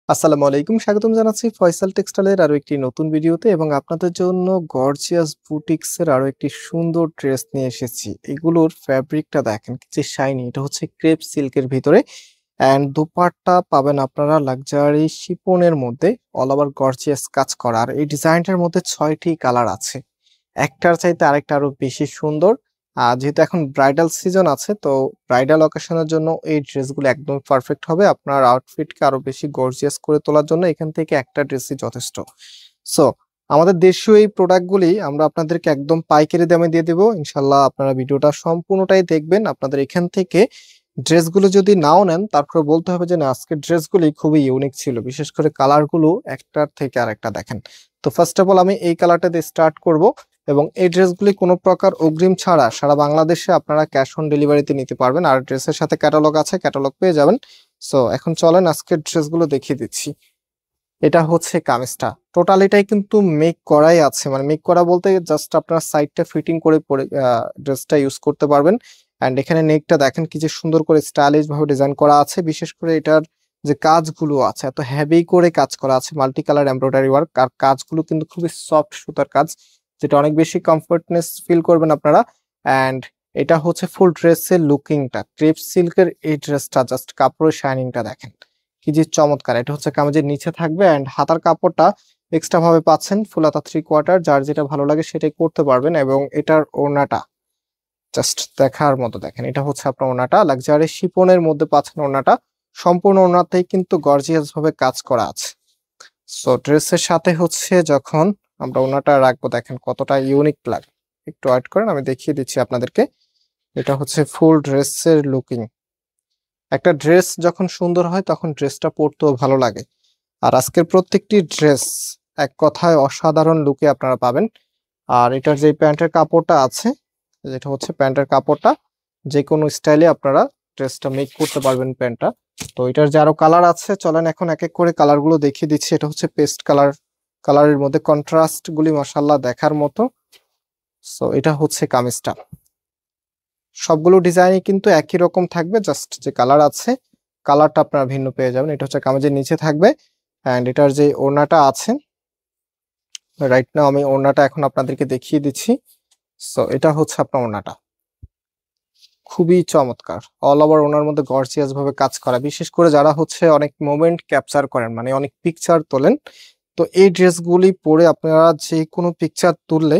আসসালামু আলাইকুম, স্বাগতম জানাচ্ছি ফয়সাল টেক্সটাইলের আরো একটি নতুন ভিডিওতে এবং আপনাদের জন্য গর্জিয়াস বুটিক্স এর আরো একটি সুন্দর ড্রেস নিয়ে এসেছি। এগুলোর ফ্যাব্রিকটা দেখেন কি যে শাইনি, এটা হচ্ছে ক্রেপ সিল্কের ভিতরে এন্ড দোপাট্টা পাবেন আপনারা লাক্সারি শিফনের মধ্যে অল ওভার গর্জিয়াস কাজ করা। আর এই ডিজাইনটার মধ্যে 6টি কালার আছে, একটার চাইতে আরেকটা আরো বেশি সুন্দর। যেহেতু এখন ব্রাইডাল সিজন আছে, তো ব্রাইডাল অকেশনের জন্য এই ড্রেসগুলো একদম পারফেক্ট হবে। আপনার আউটফিটকে আরো বেশি গর্জিয়াস করে তোলার জন্য এখান থেকে একটা ড্রেসই যথেষ্ট। সো আমাদের দেশীয় এই প্রোডাক্টগুলি আমরা আপনাদেরকে একদম পাইকারি দামে দিয়ে দেবো ইনশাল্লাহ। আপনারা ভিডিওটা সম্পূর্ণটাই দেখবেন। আপনাদের এখান থেকে ড্রেসগুলো যদি নাও নেন, তারপরে বলতে হবে যে না, আজকের ড্রেসগুলি খুবই ইউনিক ছিল, বিশেষ করে কালারগুলো একটার থেকে আরেকটা দেখেন। তো ফার্স্ট অফ অল আমি এই কালারটা দিয়ে স্টার্ট করব এবং এই ড্রেসগুলি কোনো প্রকার অগ্রিম ছাড়া সারা বাংলাদেশে আপনারা ক্যাশ অন ডেলিভারিতে নিতে পারবেন। আর ড্রেসের সাথে ক্যাটালগ আছে, ক্যাটালগ পেয়ে যাবেন। সো এখন চলেন আজকের ড্রেসগুলো দেখিয়ে দিচ্ছি। এটা হচ্ছে কামিজটা, টোটাল এটাই কিন্তু মেক করাই আছে, মানে মেক করা বলতে জাস্ট আপনার সাইডটা ফিটিং করে পরে ড্রেসটা ইউজ করতে পারবেন। এন্ড এখানে নেকটা দেখেন কি যে সুন্দর করে স্টাইলিশ ভাবে ডিজাইন করা আছে। বিশেষ করে এটার যে কাজগুলো আছে এত হেভি করে কাজ করা আছে, মাল্টি কালার এমব্রয়ডারি ওয়ার্ক। আর কাজগুলো কিন্তু খুবই সফট সুতার কাজ, যেটা অনেক বেশি কমফোর্টনেস ফিল করবেন আপনারা। এন্ড এটা হচ্ছে ফুল ড্রেসের লুকিংটা, ক্রেপ সিল্কের এই ড্রেসটা জাস্ট কাপড়ের শাইনিংটা দেখেন কি যে চমৎকার। এটা হচ্ছে কামিজের নিচে থাকবে এন্ড হাতার কাপড়টা এক্সট্রা ভাবে পাচ্ছেন, ফুল হাতা 3/4। যার যেটা ভালো লাগে সেটাই করতে পারবেন। এবং এটার ওড়নাটা জাস্ট দেখার মতো দেখেন, এটা হচ্ছে আপনার ওড়নাটা লাক্সারি শিফনের মধ্যে পাচ্ছেন। ওড়নাটা সম্পূর্ণ ওড়নাতেই কিন্তু গর্জিয়াস ভাবে কাজ করা আছে। সো ড্রেসের সাথে হচ্ছে যখন আমরা ওড়নাটা রাখবো দেখেন কতটা ইউনিক লাগে। একটু ওয়েট করেন, আমি দেখিয়ে দিচ্ছি আপনাদেরকে। এটা হচ্ছে ফুল ড্রেসের লুকিং। একটা ড্রেস যখন সুন্দর হয় তখন ড্রেসটা পরতেও ভালো লাগে। আর আজকের প্রত্যেকটি ড্রেস এক কথায় অসাধারণ লুকে আপনারা পাবেন। আর এটার যে প্যান্টের কাপড়টা আছে, যেটা হচ্ছে প্যান্টের কাপড়টা যে কোনো স্টাইলে আপনারা ড্রেসটা মেক করতে পারবেন প্যান্টটা। তো এটার যে আরো কালার আছে, চলেন এখন এক এক করে কালারগুলো দেখিয়ে দিচ্ছি। এটা হচ্ছে পেস্ট কালার, কালারের মধ্যে কন্ট্রাস্ট গুলি মাশাআল্লাহ দেখার মতো। সো এটা হচ্ছে কামিজটা, সবগুলো ডিজাইনই কিন্তু একই রকম থাকবে, জাস্ট যে কালার আছে কালারটা আপনারা ভিন্ন পেয়ে যাবেন। এটা হচ্ছে কামিজের নিচে থাকবে এন্ড এটার যে ওড়নাটা আছে, রাইট নাও আমি ওড়নাটা এখন আপনাদেরকে দেখিয়ে দিচ্ছি। সো এটা হচ্ছে আপনার ওড়নাটা, খুবই চমৎকার। অল ওভার ওনার মধ্যে গর্জিয়াস ভাবে কাজ করা। বিশেষ করে যারা হচ্ছে অনেক মোমেন্ট ক্যাপচার করেন, মানে অনেক পিকচার তোলেন, তো এই ড্রেসগুলি পরে আপনারা যে কোনো পিকচার তুললে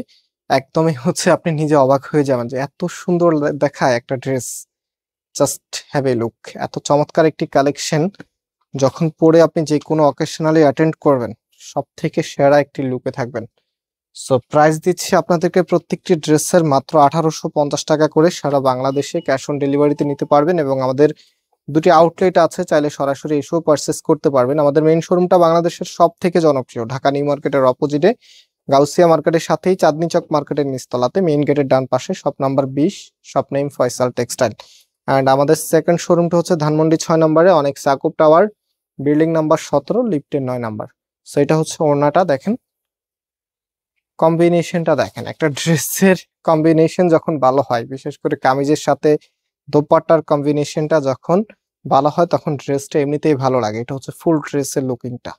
একদমই হচ্ছে আপনি নিজে অবাক হয়ে যাবেন যে এত সুন্দর দেখায় একটা dress. Just have a look, এত চমৎকার একটি কালেকশন যখন পরে আপনি যে কোনো অকেশনালি অ্যাটেন্ড করবেন, সব থেকে সেরা একটি লুকে থাকবেন। সো প্রাইস দিচ্ছি আপনাদেরকে প্রত্যেকটি ড্রেসের মাত্র 1850 টাকা করে। সারা বাংলাদেশে ক্যাশ অন ডেলিভারিতে নিতে পারবেন এবং আমাদের দুটি আউটলেট আছে, চাইলে সরাসরি এসেও পারচেস করতে পারবেন। আমাদের মেইন শোরুমটা বাংলাদেশের সব থেকে জনপ্রিয় ঢাকা নিউ মার্কেটের অপোজিটে গাউসিয়া মার্কেটের সাথেই চাঁদনি চক মার্কেটের নিচতলাতে, মেইন গেটের ডান পাশে, shop number 20, shop name Faisal textile. And আমাদের সেকেন্ড শোরুমটা হচ্ছে ধানমন্ডি 6 নম্বরে, অনেক সাকুব টাওয়ার, বিল্ডিং নাম্বার 17, লিফটের 9 নাম্বার। সো এটা হচ্ছে ওড়নাটা দেখেন, কম্বিনেশনটা দেখেন। একটা ড্রেসের কম্বিনেশন যখন ভালো হয়, বিশেষ করে কামিজের সাথে দোপাট্টার কম্বিনেশনটা যখন ভালো হয়, তখন ড্রেসটা এমনিতেই ভালো লাগে। এটা হচ্ছে ফুল ড্রেসের লুকিংটা।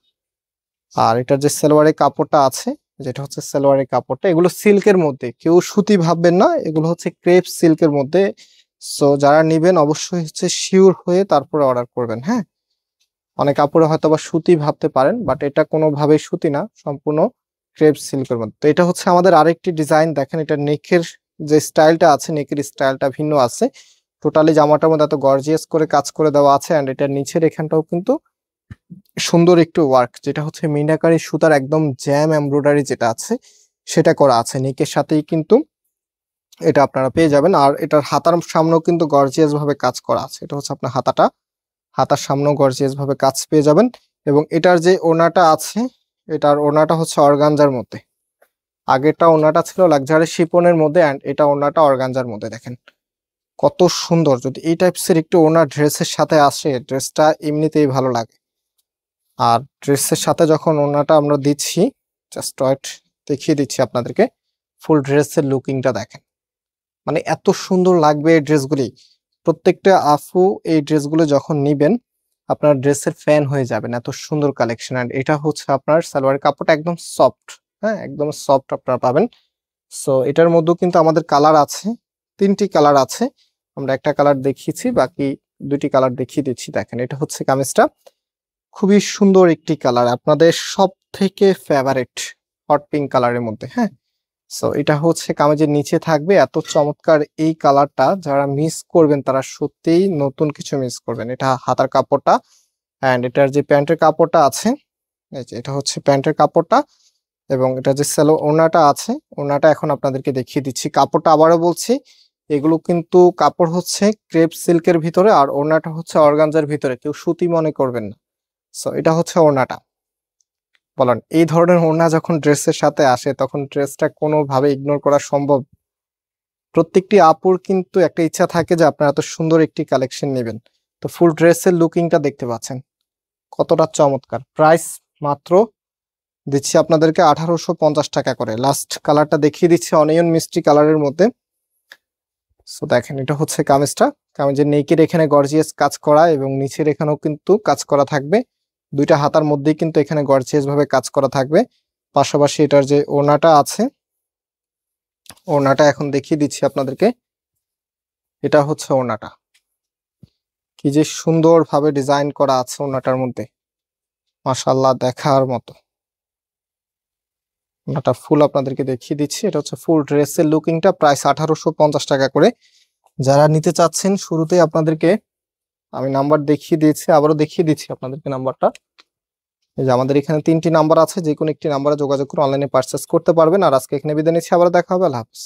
আর এটার যে সালোয়ারের কাপড়টা আছে, যেটা হচ্ছে সালোয়ারের কাপড়টা, এগুলো সিল্কের মধ্যে, কেউ সুতি ভাববেন না, এগুলো হচ্ছে ক্রেপ সিল্কের মধ্যে। সো যারা নিবেন অবশ্যই হচ্ছে শিওর হয়ে তারপরে অর্ডার করবেন। হ্যাঁ, অনেক কাপড়ে হয়তো বা সুতি ভাবতে পারেন, বাট এটা কোনোভাবেই সুতি না, সম্পূর্ণ ক্রেপ সিল্কের মধ্যে। তো এটা হচ্ছে আমাদের আরেকটি ডিজাইন দেখেন। এটা নেকের যে স্টাইলটা আছে, নেকের স্টাইলটা ভিন্ন আছে। টোটালি জামাটার মধ্যে এত গর্জিয়াস করে কাজ করে দেওয়া আছে। এন্ড এটার নিচের এখানটাও কিন্তু সুন্দর একটু ওয়ার্ক, যেটা হচ্ছে মিনাকারি সুতার একদম জ্যাম এমব্রয়ডারি যেটা আছে সেটা করা আছে। নেকের সাথেই কিন্তু এটা আপনারা পেয়ে যাবেন। আর এটার হাতার সামনেও কিন্তু গর্জিয়াস ভাবে কাজ করা আছে। এটা হচ্ছে আপনার হাতাটা, হাতার সামনেও গর্জিয়াস ভাবে কাজ পেয়ে যাবেন। এবং এটার যে ওড়নাটা আছে, এটার ওড়নাটা হচ্ছে অর্গানজার মধ্যে। আগেরটা ওড়নাটা ছিল লাক্সারি শিফনের মধ্যে এন্ড এটা ওড়নাটা অর্গানজার মধ্যে। দেখেন কত সুন্দর। যদি এই টাইপসের একটু ওড়না ড্রেসের সাথে আসে, ড্রেসটা এমনিতেই ভালো লাগে। আর ড্রেসের সাথে যখন ওড়নাটা আমরা দিচ্ছি, জাস্ট ওয়েট দেখিয়ে দিচ্ছি আপনাদেরকে, ফুল ড্রেসের লুকিংটা দেখেন, মানে এত সুন্দর লাগবে এই ড্রেসগুলি। প্রত্যেকটা আফু এই ড্রেসগুলো যখন নিবেন আপনার ড্রেসের ফ্যান হয়ে যাবেন, এত সুন্দর কালেকশন। আর এটা হচ্ছে আপনার সালোয়ারের কাপড়টা একদম সফট, হ্যাঁ একদম সফট আপনারা পাবেন। সো এটার মধ্যেও কিন্তু আমাদের কালার আছে, 3টি কালার আছে। আমরা একটা কালার দেখিয়েছি, বাকি 2টি কালার দেখিয়ে দিচ্ছি। দেখেন এটা হচ্ছে কামিজটা, খুবই সুন্দর একটি কালার, আপনাদের সব থেকে ফেভারিট হট পিঙ্ক কালারের মধ্যে। হ্যাঁ, সো এটা হচ্ছে কামিজের নিচে থাকবে। এত চমৎকার এই কালারটা, যারা মিস করবেন তারা সত্যিই নতুন কিছু মিস করবেন। এটা হাতার কাপড়টা, অ্যান্ড এটার যে প্যান্টের কাপড়টা আছে, এই যে এটা হচ্ছে প্যান্টের কাপড়টা, এবং এটা যে ওড়নাটা আছে, ওড়নাটা এখন আপনাদেরকে দেখিয়ে দিচ্ছি। কাপড়টা আবারও বলছি, এগুলো কিন্তু কাপড় হচ্ছে ক্রেপ সিল্কের ভিতরে, আর ওড়নাটা হচ্ছে অর্গানজার ভিতরে, কেউ সুতি মনে করবেন না। সো এটা হচ্ছে ওড়নাটা। বলেন, এই ধরনের ওড়না যখন ড্রেসের সাথে আসে তখন ড্রেসটা কোনোভাবে ইগনোর করা সম্ভব? প্রত্যেকটি আপুর কিন্তু একটা ইচ্ছা থাকে যে আপনারা এত সুন্দর একটি কালেকশন নেবেন। তো ফুল ড্রেসের লুকিংটা দেখতে পাচ্ছেন কতটা চমৎকার। প্রাইস মাত্র দিচ্ছি আপনাদেরকে 1850 টাকা করে। লাস্ট কালারটা দেখিয়ে দিচ্ছি অনিয়ন মিষ্টি কালারের মধ্যে। সো দেখেন এটা হচ্ছে কামিজটা, কামিজের নেকের এখানে গর্জিয়াস কাজ করা, এবং নিচের এখানেও কিন্তু কাজ করা থাকবে। দুইটা হাতার মধ্যেই কিন্তু এখানে গর্জিয়াস ভাবে কাজ করা থাকবে। পাশাপাশি এটার যে ওড়নাটা আছে, ওড়নাটা এখন দেখিয়ে দিচ্ছি আপনাদেরকে। এটা হচ্ছে ওড়নাটা, কি যে সুন্দর ভাবে ডিজাইন করা আছে ওড়নাটার মধ্যে, মাশাআল্লাহ দেখার মতো। ওড়নাটা ফুল আপনাদেরকে দেখিয়ে দিচ্ছি। এটা হচ্ছে ফুল ড্রেসের লুকিংটা, প্রাইস 1850 টাকা করে। যারা নিতে চাচ্ছেন, শুরুতেই আপনাদেরকে আমি নাম্বার দেখিয়ে দিয়েছি, আবারও দেখিয়ে দিচ্ছি আপনাদেরকে নাম্বারটা। এই যে আমাদের এখানে 3টি নাম্বার আছে, যে কোনো একটি নাম্বারে যোগাযোগ করে অনলাইনে পারচেস করতে পারবেন। আর আজকে এখানে বিদায় নিচ্ছি, আবার দেখা হবে, আল্লাহ হাফেজ।